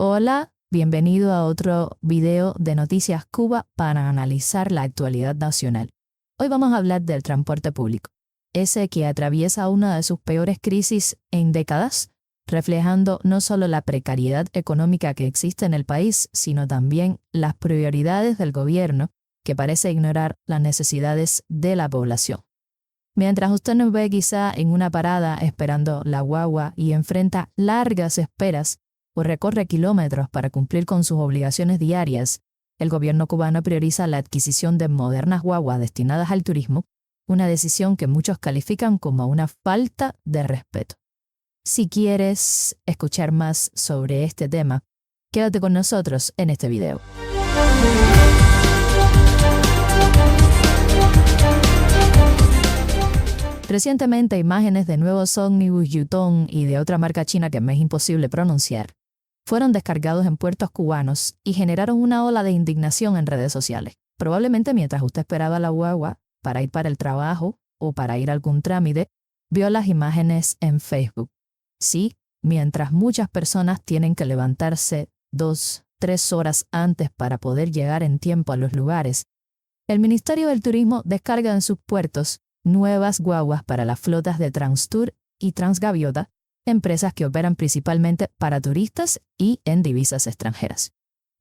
Hola, bienvenido a otro video de Noticias Cuba para analizar la actualidad nacional. Hoy vamos a hablar del transporte público, ese que atraviesa una de sus peores crisis en décadas, reflejando no solo la precariedad económica que existe en el país, sino también las prioridades del gobierno, que parece ignorar las necesidades de la población. Mientras usted nos ve quizá en una parada esperando la guagua y enfrenta largas esperas o recorre kilómetros para cumplir con sus obligaciones diarias, el gobierno cubano prioriza la adquisición de modernas guaguas destinadas al turismo, una decisión que muchos califican como una falta de respeto. Si quieres escuchar más sobre este tema, quédate con nosotros en este video. Recientemente, imágenes de nuevos ómnibus Yutong y de otra marca china que me es imposible pronunciar fueron descargados en puertos cubanos y generaron una ola de indignación en redes sociales. Probablemente mientras usted esperaba la guagua para ir para el trabajo o para ir a algún trámite, vio las imágenes en Facebook. Sí, mientras muchas personas tienen que levantarse 2-3 horas antes para poder llegar en tiempo a los lugares, el Ministerio del Turismo descarga en sus puertos nuevas guaguas para las flotas de Transtour y Transgaviota, empresas que operan principalmente para turistas y en divisas extranjeras.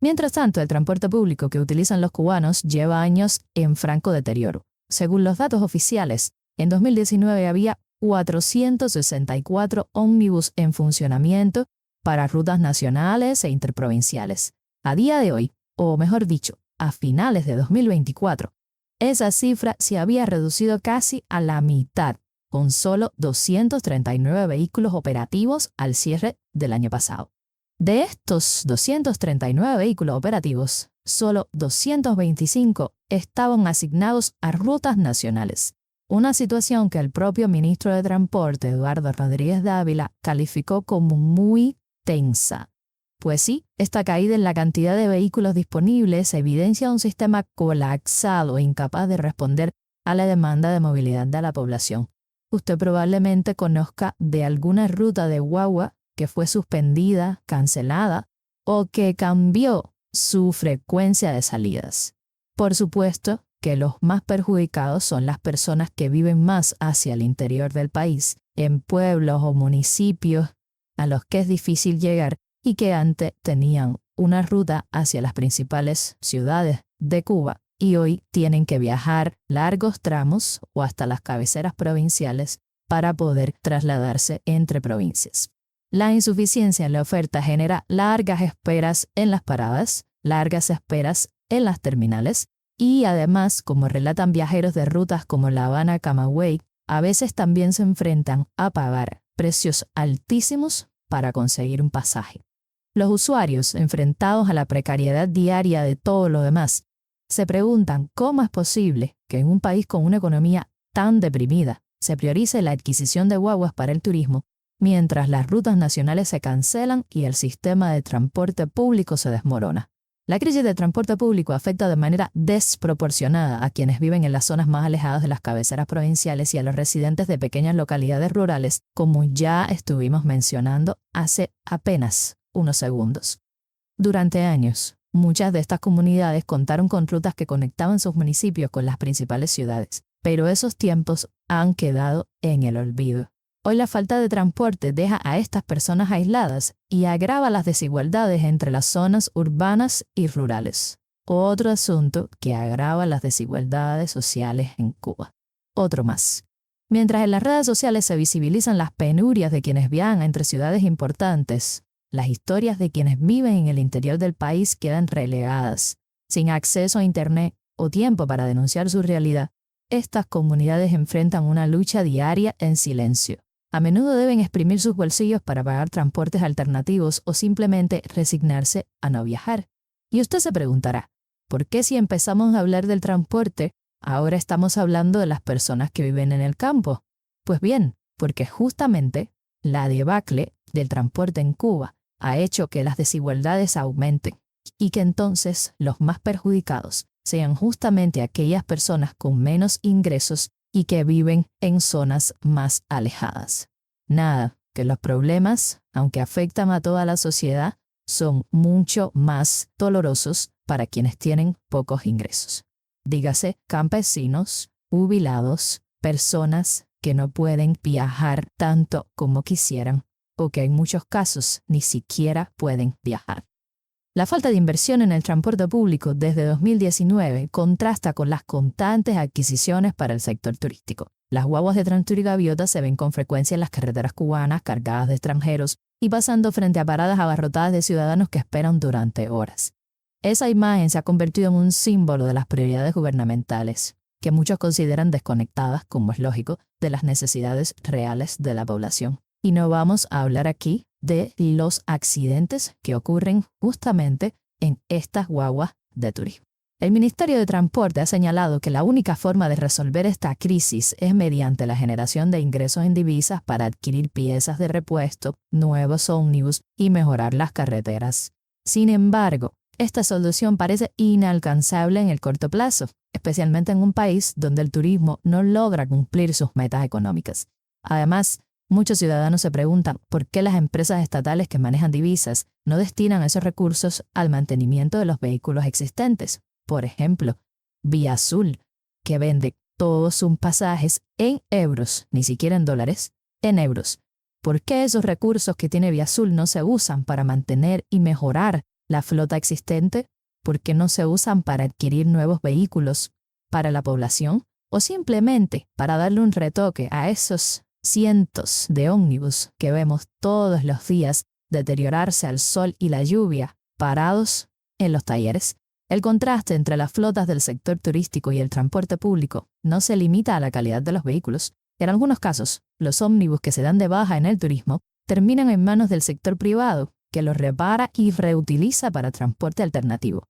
Mientras tanto, el transporte público que utilizan los cubanos lleva años en franco deterioro. Según los datos oficiales, en 2019 había 464 ómnibus en funcionamiento para rutas nacionales e interprovinciales. A día de hoy, o mejor dicho, a finales de 2024, esa cifra se había reducido casi a la mitad, con solo 239 vehículos operativos al cierre del año pasado. De estos 239 vehículos operativos, solo 225 estaban asignados a rutas nacionales, una situación que el propio ministro de Transporte, Eduardo Rodríguez Dávila, calificó como muy tensa. Pues sí, esta caída en la cantidad de vehículos disponibles evidencia un sistema colapsado e incapaz de responder a la demanda de movilidad de la población. Usted probablemente conozca de alguna ruta de guagua que fue suspendida, cancelada o que cambió su frecuencia de salidas. Por supuesto que los más perjudicados son las personas que viven más hacia el interior del país, en pueblos o municipios a los que es difícil llegar y que antes tenían una ruta hacia las principales ciudades de Cuba y hoy tienen que viajar largos tramos o hasta las cabeceras provinciales para poder trasladarse entre provincias. La insuficiencia en la oferta genera largas esperas en las paradas, largas esperas en las terminales y además, como relatan viajeros de rutas como La Habana-Camagüey, a veces también se enfrentan a pagar precios altísimos para conseguir un pasaje. Los usuarios, enfrentados a la precariedad diaria de todo lo demás, se preguntan cómo es posible que en un país con una economía tan deprimida se priorice la adquisición de guaguas para el turismo, mientras las rutas nacionales se cancelan y el sistema de transporte público se desmorona. La crisis del transporte público afecta de manera desproporcionada a quienes viven en las zonas más alejadas de las cabeceras provinciales y a los residentes de pequeñas localidades rurales, como ya estuvimos mencionando hace apenas unos segundos. Durante años, muchas de estas comunidades contaron con rutas que conectaban sus municipios con las principales ciudades, pero esos tiempos han quedado en el olvido. Hoy la falta de transporte deja a estas personas aisladas y agrava las desigualdades entre las zonas urbanas y rurales. Otro asunto que agrava las desigualdades sociales en Cuba. Otro más. Mientras en las redes sociales se visibilizan las penurias de quienes viajan entre ciudades importantes, las historias de quienes viven en el interior del país quedan relegadas. Sin acceso a Internet o tiempo para denunciar su realidad, estas comunidades enfrentan una lucha diaria en silencio. A menudo deben exprimir sus bolsillos para pagar transportes alternativos o simplemente resignarse a no viajar. Y usted se preguntará, ¿por qué si empezamos a hablar del transporte, ahora estamos hablando de las personas que viven en el campo? Pues bien, porque justamente la debacle del transporte en Cuba ha hecho que las desigualdades aumenten y que entonces los más perjudicados sean justamente aquellas personas con menos ingresos y que viven en zonas más alejadas. Nada, que los problemas, aunque afectan a toda la sociedad, son mucho más dolorosos para quienes tienen pocos ingresos. Dígase campesinos, jubilados, personas que no pueden viajar tanto como quisieran o que en muchos casos ni siquiera pueden viajar. La falta de inversión en el transporte público desde 2019 contrasta con las constantes adquisiciones para el sector turístico. Las guaguas de Transtur y Gaviota se ven con frecuencia en las carreteras cubanas cargadas de extranjeros y pasando frente a paradas abarrotadas de ciudadanos que esperan durante horas. Esa imagen se ha convertido en un símbolo de las prioridades gubernamentales, que muchos consideran desconectadas, como es lógico, de las necesidades reales de la población. Y no vamos a hablar aquí de los accidentes que ocurren justamente en estas guaguas de turismo. El Ministerio de Transporte ha señalado que la única forma de resolver esta crisis es mediante la generación de ingresos en divisas para adquirir piezas de repuesto, nuevos ómnibus y mejorar las carreteras. Sin embargo, esta solución parece inalcanzable en el corto plazo, especialmente en un país donde el turismo no logra cumplir sus metas económicas. Además, muchos ciudadanos se preguntan por qué las empresas estatales que manejan divisas no destinan esos recursos al mantenimiento de los vehículos existentes. Por ejemplo, Vía Azul, que vende todos sus pasajes en euros, ni siquiera en dólares, en euros. ¿Por qué esos recursos que tiene Vía Azul no se usan para mantener y mejorar la flota existente? ¿Por qué no se usan para adquirir nuevos vehículos para la población? ¿O simplemente para darle un retoque a esos cientos de ómnibus que vemos todos los días deteriorarse al sol y la lluvia, parados en los talleres? El contraste entre las flotas del sector turístico y el transporte público no se limita a la calidad de los vehículos. En algunos casos, los ómnibus que se dan de baja en el turismo terminan en manos del sector privado, que los repara y reutiliza para transporte alternativo.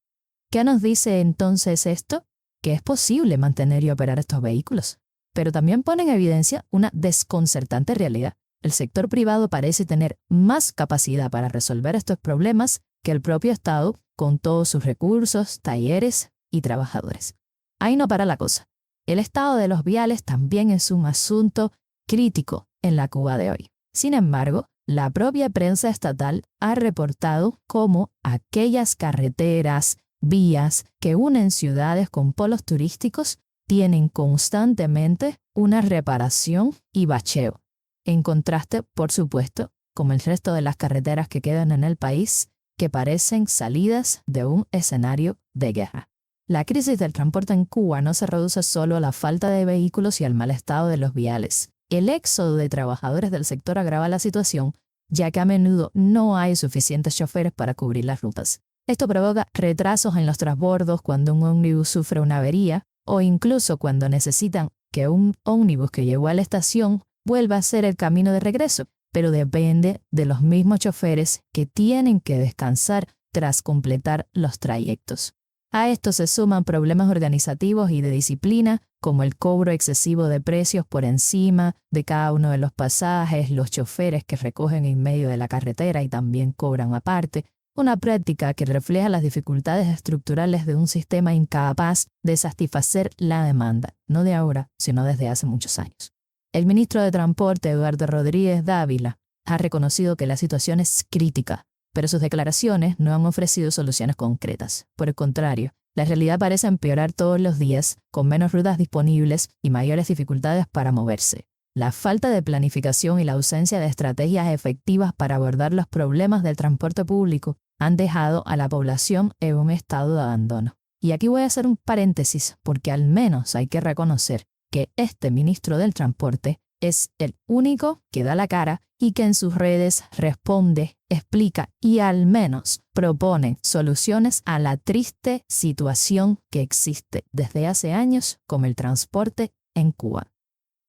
¿Qué nos dice entonces esto? Que es posible mantener y operar estos vehículos, pero también pone en evidencia una desconcertante realidad. El sector privado parece tener más capacidad para resolver estos problemas que el propio Estado, con todos sus recursos, talleres y trabajadores. Ahí no para la cosa. El estado de los viales también es un asunto crítico en la Cuba de hoy. Sin embargo, la propia prensa estatal ha reportado cómo aquellas carreteras, vías que unen ciudades con polos turísticos tienen constantemente una reparación y bacheo. En contraste, por supuesto, con el resto de las carreteras que quedan en el país, que parecen salidas de un escenario de guerra. La crisis del transporte en Cuba no se reduce solo a la falta de vehículos y al mal estado de los viales. El éxodo de trabajadores del sector agrava la situación, ya que a menudo no hay suficientes choferes para cubrir las rutas. Esto provoca retrasos en los transbordos cuando un ómnibus sufre una avería o incluso cuando necesitan que un ómnibus que llegó a la estación vuelva a hacer el camino de regreso, pero depende de los mismos choferes que tienen que descansar tras completar los trayectos. A esto se suman problemas organizativos y de disciplina, como el cobro excesivo de precios por encima de cada uno de los pasajes, los choferes que recogen en medio de la carretera y también cobran aparte, una práctica que refleja las dificultades estructurales de un sistema incapaz de satisfacer la demanda, no de ahora, sino desde hace muchos años. El ministro de Transporte, Eduardo Rodríguez Dávila, ha reconocido que la situación es crítica, pero sus declaraciones no han ofrecido soluciones concretas. Por el contrario, la realidad parece empeorar todos los días, con menos rutas disponibles y mayores dificultades para moverse. La falta de planificación y la ausencia de estrategias efectivas para abordar los problemas del transporte público han dejado a la población en un estado de abandono. Y aquí voy a hacer un paréntesis, porque al menos hay que reconocer que este ministro del Transporte es el único que da la cara y que en sus redes responde, explica y al menos propone soluciones a la triste situación que existe desde hace años con el transporte en Cuba.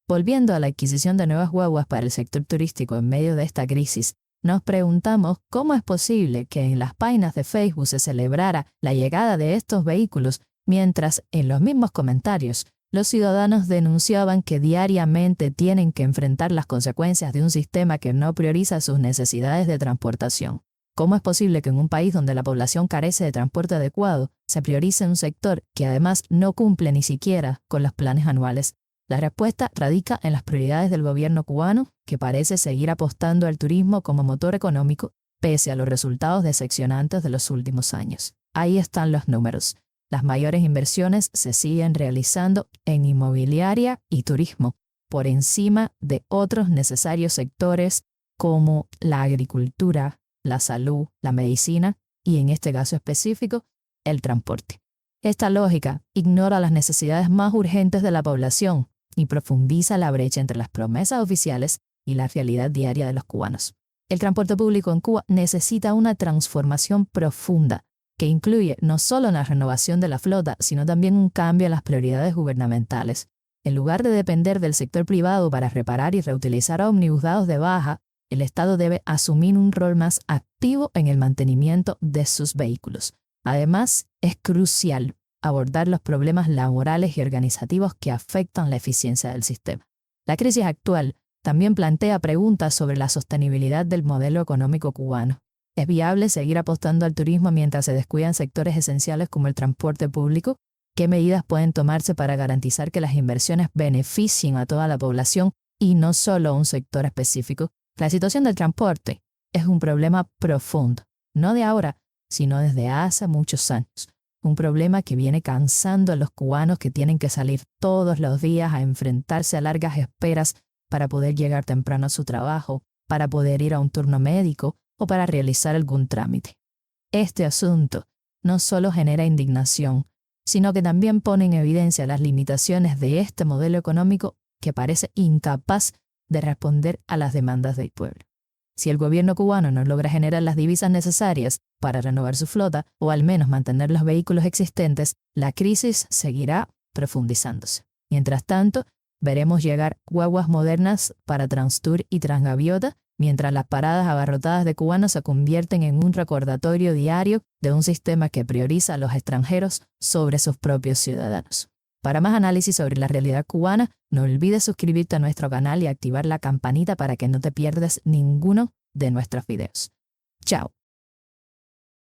Volviendo a la adquisición de nuevas guaguas para el sector turístico en medio de esta crisis, nos preguntamos cómo es posible que en las páginas de Facebook se celebrara la llegada de estos vehículos, mientras en los mismos comentarios los ciudadanos denunciaban que diariamente tienen que enfrentar las consecuencias de un sistema que no prioriza sus necesidades de transportación. ¿Cómo es posible que en un país donde la población carece de transporte adecuado se priorice un sector que además no cumple ni siquiera con los planes anuales? La respuesta radica en las prioridades del gobierno cubano, que parece seguir apostando al turismo como motor económico pese a los resultados decepcionantes de los últimos años. Ahí están los números. Las mayores inversiones se siguen realizando en inmobiliaria y turismo, por encima de otros necesarios sectores como la agricultura, la salud, la medicina y, en este caso específico, el transporte. Esta lógica ignora las necesidades más urgentes de la población y profundiza la brecha entre las promesas oficiales y la realidad diaria de los cubanos. El transporte público en Cuba necesita una transformación profunda que incluye no solo la renovación de la flota, sino también un cambio en las prioridades gubernamentales. En lugar de depender del sector privado para reparar y reutilizar ómnibus dados de baja, el Estado debe asumir un rol más activo en el mantenimiento de sus vehículos. Además, es crucial abordar los problemas laborales y organizativos que afectan la eficiencia del sistema. La crisis actual también plantea preguntas sobre la sostenibilidad del modelo económico cubano. ¿Es viable seguir apostando al turismo mientras se descuidan sectores esenciales como el transporte público? ¿Qué medidas pueden tomarse para garantizar que las inversiones beneficien a toda la población y no solo a un sector específico? La situación del transporte es un problema profundo, no de ahora, sino desde hace muchos años. Un problema que viene cansando a los cubanos que tienen que salir todos los días a enfrentarse a largas esperas para poder llegar temprano a su trabajo, para poder ir a un turno médico o para realizar algún trámite. Este asunto no solo genera indignación, sino que también pone en evidencia las limitaciones de este modelo económico que parece incapaz de responder a las demandas del pueblo. Si el gobierno cubano no logra generar las divisas necesarias para renovar su flota o al menos mantener los vehículos existentes, la crisis seguirá profundizándose. Mientras tanto, veremos llegar guaguas modernas para Transtour y Transgaviota, mientras las paradas abarrotadas de cubanos se convierten en un recordatorio diario de un sistema que prioriza a los extranjeros sobre sus propios ciudadanos. Para más análisis sobre la realidad cubana, no olvides suscribirte a nuestro canal y activar la campanita para que no te pierdas ninguno de nuestros videos. Chao.